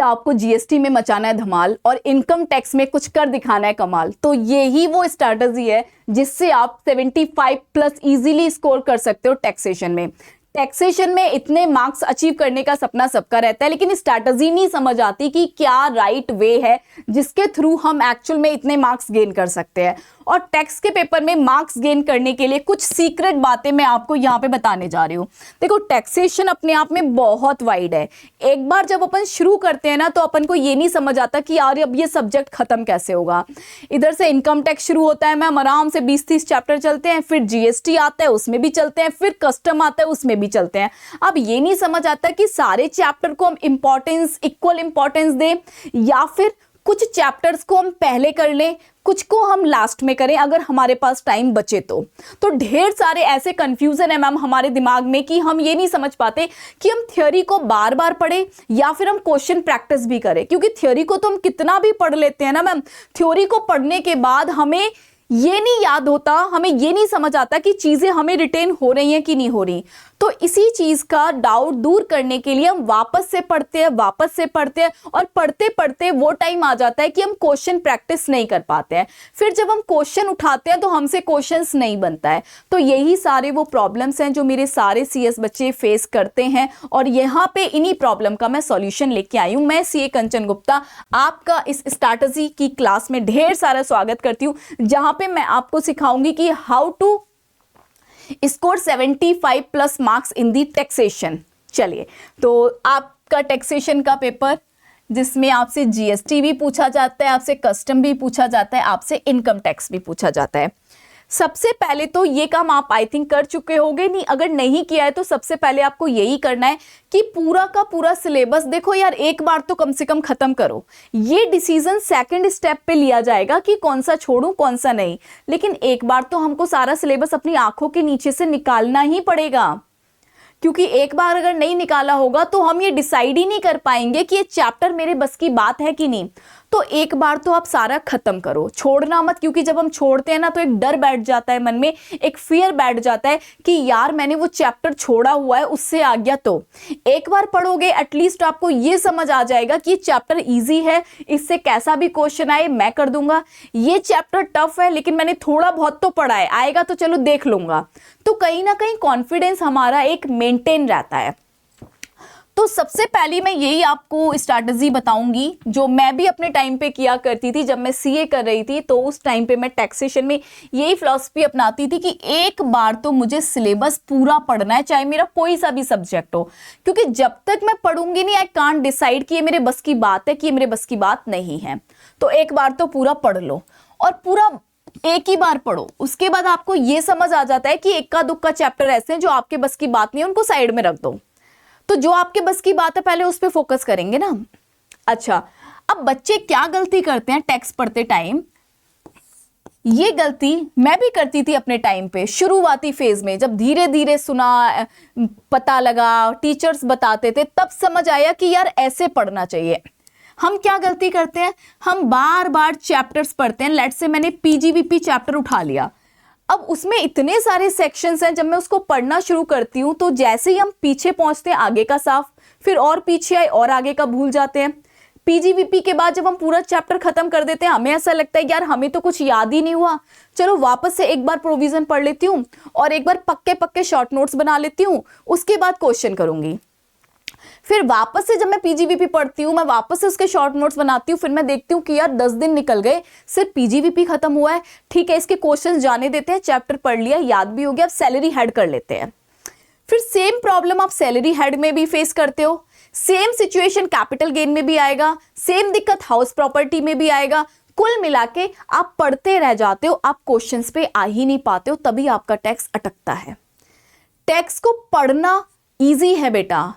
क्या आपको जीएसटी में मचाना है धमाल और इनकम टैक्स में कुछ कर दिखाना है कमाल, तो यही वो स्ट्रैटेजी है जिससे आप 75 प्लस इजीली स्कोर कर सकते हो टैक्सेशन में। टैक्सेशन में इतने मार्क्स अचीव करने का सपना सबका रहता है, लेकिन स्ट्रैटेजी नहीं समझ आती कि क्या राइट वे है जिसके थ्रू हम एक्चुअल में इतने मार्क्स गेन कर सकते हैं। और टैक्स के पेपर में मार्क्स गेन करने के लिए कुछ सीक्रेट बातें मैं आपको यहाँ पे बताने जा रही हूँ। देखो, टैक्सेशन अपने आप में बहुत वाइड है। एक बार जब अपन शुरू करते हैं ना, तो अपन को ये नहीं समझ आता कि यार अब ये सब्जेक्ट खत्म कैसे होगा। इधर से इनकम टैक्स शुरू होता है, मैम आराम से 20-30 चैप्टर चलते हैं, फिर जीएसटी आता है उसमें भी चलते हैं, फिर कस्टम आता है उसमें भी चलते हैं। अब ये नहीं समझ आता कि सारे चैप्टर को हम इक्वल इंपॉर्टेंस दें या फिर कुछ चैप्टर्स को हम पहले कर लें, कुछ को हम लास्ट में करें अगर हमारे पास टाइम बचे तो ढेर सारे ऐसे कंफ्यूजन है मैम हमारे दिमाग में कि हम ये नहीं समझ पाते कि हम थ्योरी को बार बार पढ़े या फिर हम क्वेश्चन प्रैक्टिस भी करें। क्योंकि थ्योरी को तो हम कितना भी पढ़ लेते हैं ना मैम, थ्योरी को पढ़ने के बाद हमें ये नहीं याद होता, हमें ये नहीं समझ आता कि चीजें हमें रिटेन हो रही हैं कि नहीं हो रही। तो इसी चीज का डाउट दूर करने के लिए हम वापस से पढ़ते हैं और पढ़ते पढ़ते वो टाइम आ जाता है कि हम क्वेश्चन प्रैक्टिस नहीं कर पाते हैं। फिर जब हम क्वेश्चन उठाते हैं तो हमसे क्वेश्चंस नहीं बनता है। तो यही सारे वो प्रॉब्लम्स हैं जो मेरे सारे सीएस बच्चे फेस करते हैं, और यहाँ पे इन्हीं प्रॉब्लम का मैं सॉल्यूशन लेके आई हूँ। मैं सीए कंचन गुप्ता आपका इस स्ट्रैटेजी की क्लास में ढेर सारा स्वागत करती हूँ, जहां पे मैं आपको सिखाऊंगी कि how to score 75 plus marks in the taxation. चलिए, तो आपका टैक्सेशन का पेपर जिसमें आपसे जीएसटी भी पूछा जाता है, आपसे कस्टम भी पूछा जाता है, आपसे इनकम टैक्स भी पूछा जाता है। सबसे पहले तो ये काम आप आई थिंक कर चुके होंगे, नहीं अगर नहीं किया है तो सबसे पहले आपको यही करना है कि पूरा का पूरा सिलेबस देखो यार, एक बार तो कम से कम खत्म करो। ये डिसीजन सेकंड स्टेप पे लिया जाएगा कि कौन सा छोड़ूं कौन सा नहीं, लेकिन एक बार तो हमको सारा सिलेबस अपनी आंखों के नीचे से निकालना ही पड़ेगा। क्योंकि एक बार अगर नहीं निकाला होगा तो हम ये डिसाइड ही नहीं कर पाएंगे कि ये चैप्टर मेरे बस की बात है कि नहीं। तो एक बार तो आप सारा खत्म करो, छोड़ना मत। क्योंकि जब हम छोड़ते हैं ना तो एक डर बैठ जाता है मन में, एक फियर बैठ जाता है कि यार मैंने वो चैप्टर छोड़ा हुआ है, उससे आ गया। तो एक बार पढ़ोगे एटलीस्ट आपको ये समझ आ जाएगा कि ये चैप्टर इजी है, इससे कैसा भी क्वेश्चन आए मैं कर दूंगा। ये चैप्टर टफ है लेकिन मैंने थोड़ा बहुत तो पढ़ा है, आएगा तो चलो देख लूंगा। तो कहीं ना कहीं कॉन्फिडेंस हमारा एक मेंटेन रहता है। तो सबसे पहले मैं यही आपको स्ट्रैटेजी बताऊंगी जो मैं भी अपने टाइम पे किया करती थी। जब मैं सीए कर रही थी तो उस टाइम पे मैं टैक्सेशन में यही फिलॉसफी अपनाती थी कि एक बार तो मुझे सिलेबस पूरा पढ़ना है, चाहे मेरा कोई सा भी सब्जेक्ट हो। क्योंकि जब तक मैं पढ़ूंगी नहीं, आई कांट डिसाइड कि ये मेरे बस की बात है कि ये मेरे बस की बात नहीं है। तो एक बार तो पूरा पढ़ लो, और पूरा एक ही बार पढ़ो। उसके बाद आपको ये समझ आ जाता है कि इक्का दुक्का चैप्टर ऐसे हैं जो आपके बस की बात नहीं है, उनको साइड में रख दो। तो जो आपके बस की बात है पहले उस पे फोकस करेंगे ना। अच्छा, अब बच्चे क्या गलती करते हैं टैक्स पढ़ते टाइम, ये गलती मैं भी करती थी अपने टाइम पे शुरुआती फेज में। जब धीरे धीरे सुना, पता लगा, टीचर्स बताते थे, तब समझ आया कि यार ऐसे पढ़ना चाहिए। हम क्या गलती करते हैं, हम बार बार चैप्टर्स पढ़ते हैं। लेट्स से मैंने पीजीबीपी चैप्टर उठा लिया, अब उसमें इतने सारे सेक्शंस हैं। जब मैं उसको पढ़ना शुरू करती हूँ तो जैसे ही हम पीछे पहुंचते हैं आगे का साफ, फिर और पीछे आए और आगे का भूल जाते हैं। पीजीबीपी के बाद जब हम पूरा चैप्टर खत्म कर देते हैं, हमें ऐसा लगता है यार हमें तो कुछ याद ही नहीं हुआ, चलो वापस से एक बार प्रोविजन पढ़ लेती हूँ और एक बार पक्के पक्के शॉर्ट नोट्स बना लेती हूँ, उसके बाद क्वेश्चन करूंगी। फिर वापस से जब मैं पीजीबीपी पढ़ती हूँ, मैं वापस से उसके शॉर्ट नोट्स बनाती हूँ। फिर मैं देखती हूँ कि यार 10 दिन निकल गए, सिर्फ पीजीबीपी खत्म हुआ है, ठीक है इसके क्वेश्चंस जाने देते हैं, चैप्टर पढ़ लिया, याद भी हो गया, अब सैलरी हेड कर लेते हैं। फिर सेम प्रॉब्लम आप सैलरी हेड में भी फेस करते हो, सेम सिचुएशन कैपिटल गेन में भी आएगा, सेम दिक्कत हाउस प्रॉपर्टी में भी आएगा। कुल मिला के आप पढ़ते रह जाते हो, आप क्वेश्चंस पे आ ही नहीं पाते हो, तभी आपका टैक्स अटकता है। टैक्स को पढ़ना ईजी है बेटा,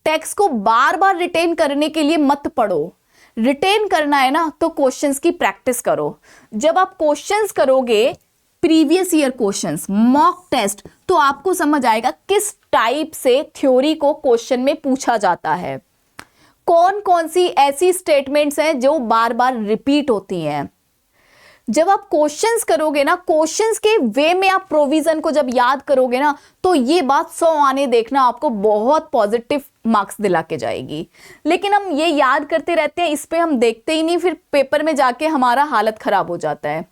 टैक्स को बार बार रिटेन करने के लिए मत पढ़ो। रिटेन करना है ना तो क्वेश्चंस की प्रैक्टिस करो। जब आप क्वेश्चंस करोगे, previous year questions, mock test, तो आपको समझ आएगा किस टाइप से थ्योरी को क्वेश्चन में पूछा जाता है, कौन कौन सी ऐसी स्टेटमेंट्स हैं जो बार बार रिपीट होती हैं। जब आप क्वेश्चंस करोगे ना, क्वेश्चंस के वे में आप प्रोविजन को जब याद करोगे ना, तो ये बात 100 आने देखना, आपको बहुत पॉजिटिव मार्क्स दिला के जाएगी। लेकिन हम ये याद करते रहते हैं, इस पे हम देखते ही नहीं, फिर पेपर में जाके हमारा हालत खराब हो जाता है,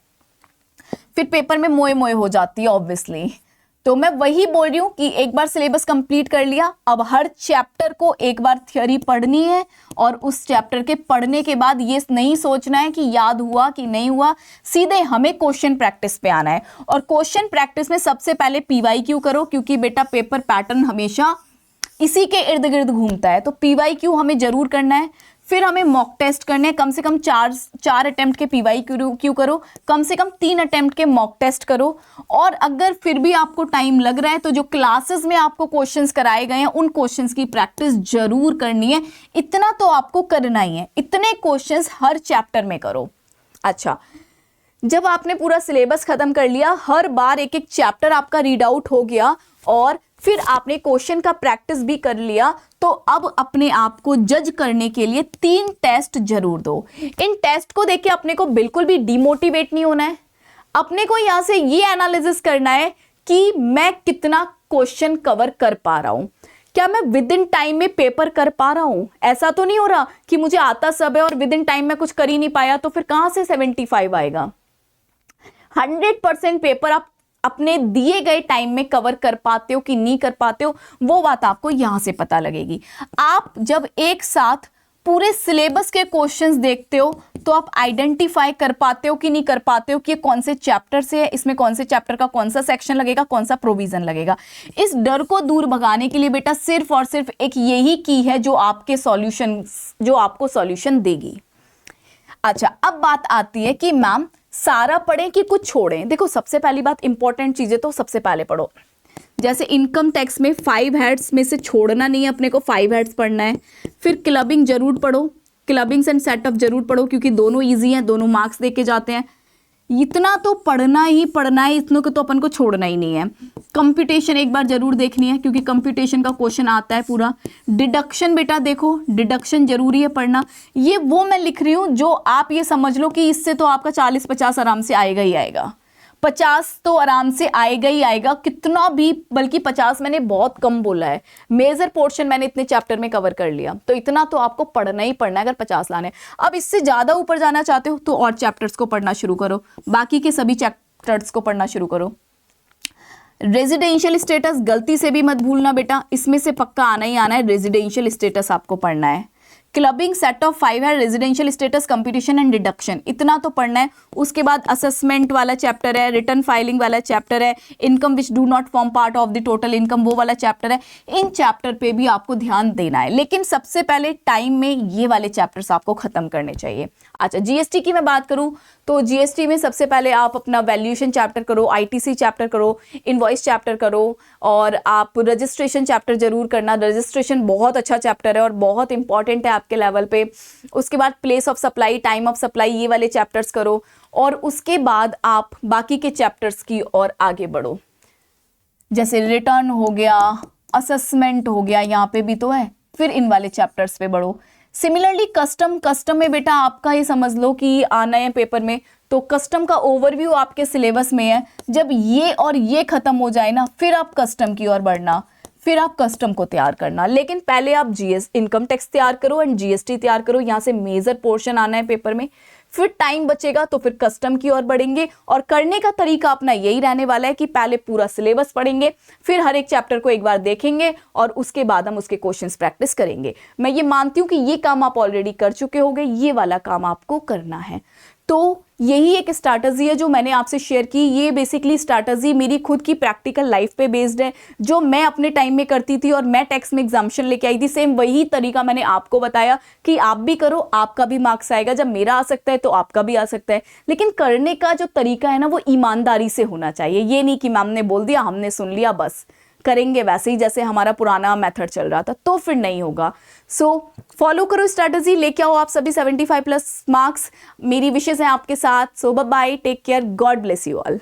फिर पेपर में मोए मोए हो जाती है ऑब्वियसली। तो मैं वही बोल रही हूँ कि एक बार सिलेबस कंप्लीट कर लिया, अब हर चैप्टर को एक बार थ्योरी पढ़नी है, और उस चैप्टर के पढ़ने के बाद ये नहीं सोचना है कि याद हुआ कि नहीं हुआ, सीधे हमें क्वेश्चन प्रैक्टिस पे आना है। और क्वेश्चन प्रैक्टिस में सबसे पहले PYQ करो, क्योंकि बेटा पेपर पैटर्न हमेशा इसी के इर्द गिर्द घूमता है, तो PYQ हमें जरूर करना है। फिर हमें मॉक टेस्ट करने हैं, कम से कम चार अटेम्प्ट के PYQ करो, कम से कम 3 अटेम्प्ट के मॉक टेस्ट करो। और अगर फिर भी आपको टाइम लग रहा है तो जो क्लासेस में आपको क्वेश्चंस कराए गए हैं उन क्वेश्चंस की प्रैक्टिस जरूर करनी है। इतना तो आपको करना ही है, इतने क्वेश्चंस हर चैप्टर में करो। अच्छा, जब आपने पूरा सिलेबस खत्म कर लिया, हर बार एक एक चैप्टर आपका रीड आउट हो गया, और फिर आपने क्वेश्चन का प्रैक्टिस भी कर लिया, तो अब अपने आप को जज करने के लिए 3 टेस्ट जरूर दो। इन टेस्ट को देख के अपने को बिल्कुल भी डिमोटिवेट नहीं होना है। अपने को यहां से ये एनालिसिस करना है कि मैं कितना क्वेश्चन कवर कर पा रहा हूं, क्या मैं विद इन टाइम में पेपर कर पा रहा हूं। ऐसा तो नहीं हो रहा कि मुझे आता सब है और विद इन टाइम में कुछ कर ही नहीं पाया, तो फिर कहां से 75 आएगा। 100% पेपर आप अपने दिए गए टाइम में कवर कर पाते हो कि नहीं कर पाते हो, वो बात आपको यहां से पता लगेगी। आप जब एक साथ पूरे सिलेबस के क्वेश्चंस देखते हो तो आप आइडेंटिफाई कर पाते हो कि नहीं कर पाते हो कि ये कौन से चैप्टर से है, इसमें कौन से चैप्टर का कौन सा सेक्शन लगेगा, कौन सा प्रोविजन लगेगा। इस डर को दूर भगाने के लिए बेटा सिर्फ और सिर्फ एक यही की है जो आपको सॉल्यूशन देगी। अच्छा, अब बात आती है कि मैम सारा पढ़ें कि कुछ छोड़ें। देखो, सबसे पहली बात, इंपॉर्टेंट चीजें तो सबसे पहले पढ़ो। जैसे इनकम टैक्स में 5 हेड्स में से छोड़ना नहीं है, अपने को 5 हेड्स पढ़ना है। फिर क्लबिंग जरूर पढ़ो, क्लबिंग्स एंड सेटअप जरूर पढ़ो, क्योंकि दोनों इजी हैं, दोनों मार्क्स दे के जाते हैं। इतना तो पढ़ना ही पढ़ना है, इतनों को तो अपन को छोड़ना ही नहीं है। कंप्यूटेशन एक बार जरूर देखनी है, क्योंकि कंप्यूटेशन का क्वेश्चन आता है पूरा। डिडक्शन बेटा देखो, डिडक्शन जरूरी है पढ़ना। ये वो मैं लिख रही हूं जो आप ये समझ लो कि इससे तो आपका 40-50 आराम से आएगा ही आएगा। 50 तो आराम से आएगा ही आएगा, कितना भी, बल्कि 50 मैंने बहुत कम बोला है। मेजर पोर्शन मैंने इतने चैप्टर में कवर कर लिया, तो इतना तो आपको पढ़ना ही पढ़ना है अगर 50 लाने। अब इससे ज्यादा ऊपर जाना चाहते हो तो और चैप्टर्स को पढ़ना शुरू करो, बाकी के सभी चैप्टर्स को पढ़ना शुरू करो। रेजिडेंशियल स्टेटस गलती से भी मत भूलना बेटा, इसमें से पक्का आना ही आना है, रेजिडेंशियल स्टेटस आपको पढ़ना है। क्लबिंग सेट ऑफ 5 है, residential status, competition and deduction, इतना तो पढ़ना है। उसके बाद असेसमेंट वाला चैप्टर है, रिटर्न फाइलिंग वाला चैप्टर है, income which do not form part of the total income, वो वाला चैप्टर है। इन चैप्टर पे भी आपको ध्यान देना है, लेकिन सबसे पहले टाइम में ये वाले चैप्टर्स आपको खत्म करने चाहिए। अच्छा, जीएसटी की मैं बात करूं तो जीएसटी में सबसे पहले आप अपना वैल्यूएशन चैप्टर करो, आईटीसी चैप्टर करो, इनवॉइस चैप्टर करो, और आप रजिस्ट्रेशन चैप्टर जरूर करना। रजिस्ट्रेशन बहुत अच्छा चैप्टर है और बहुत इंपॉर्टेंट है आपके लेवल पे। उसके बाद place of supply, time of supply, ये वाले चैप्टर्स करो, और उसके बाद आप बाकी के चैप्टर्स की ओर आगे बढ़ो। जैसे रिटर्न हो गया, असेसमेंट हो गया, यहाँ पे भी तो है, फिर इन वाले चैप्टर्स पे बढ़ो। सिमिलरली कस्टम में बेटा आपका ये समझ लो कि आना है पेपर में, तो कस्टम का ओवरव्यू आपके सिलेबस में है। जब ये और ये खत्म हो जाए ना, फिर आप कस्टम की ओर बढ़ना, फिर आप कस्टम को तैयार करना। लेकिन पहले आप इनकम टैक्स तैयार करो एंड जीएसटी तैयार करो, यहाँ से मेजर पोर्शन आना है पेपर में। फिर टाइम बचेगा तो फिर कस्टम की ओर बढ़ेंगे, और करने का तरीका अपना यही रहने वाला है कि पहले पूरा सिलेबस पढ़ेंगे, फिर हर एक चैप्टर को एक बार देखेंगे, और उसके बाद हम उसके क्वेश्चंस प्रैक्टिस करेंगे। मैं ये मानती हूँ कि ये काम आप ऑलरेडी कर चुके होंगे, ये वाला काम आपको करना है। तो यही एक स्ट्रैटेजी है जो मैंने आपसे शेयर की। ये बेसिकली स्ट्रैटेजी मेरी खुद की प्रैक्टिकल लाइफ पे बेस्ड है, जो मैं अपने टाइम में करती थी और मैं टैक्स में एग्जाम्शन लेके आई थी। सेम वही तरीका मैंने आपको बताया कि आप भी करो, आपका भी मार्क्स आएगा। जब मेरा आ सकता है तो आपका भी आ सकता है, लेकिन करने का जो तरीका है ना, वो ईमानदारी से होना चाहिए। ये नहीं कि मैम ने बोल दिया, हमने सुन लिया, बस करेंगे वैसे ही जैसे हमारा पुराना मेथड चल रहा था, तो फिर नहीं होगा। सो फॉलो करो स्ट्रैटेजी, लेके आओ आप सभी 75+ मार्क्स। मेरी विशेष है आपके साथ। So bye bye, take care, God bless you all.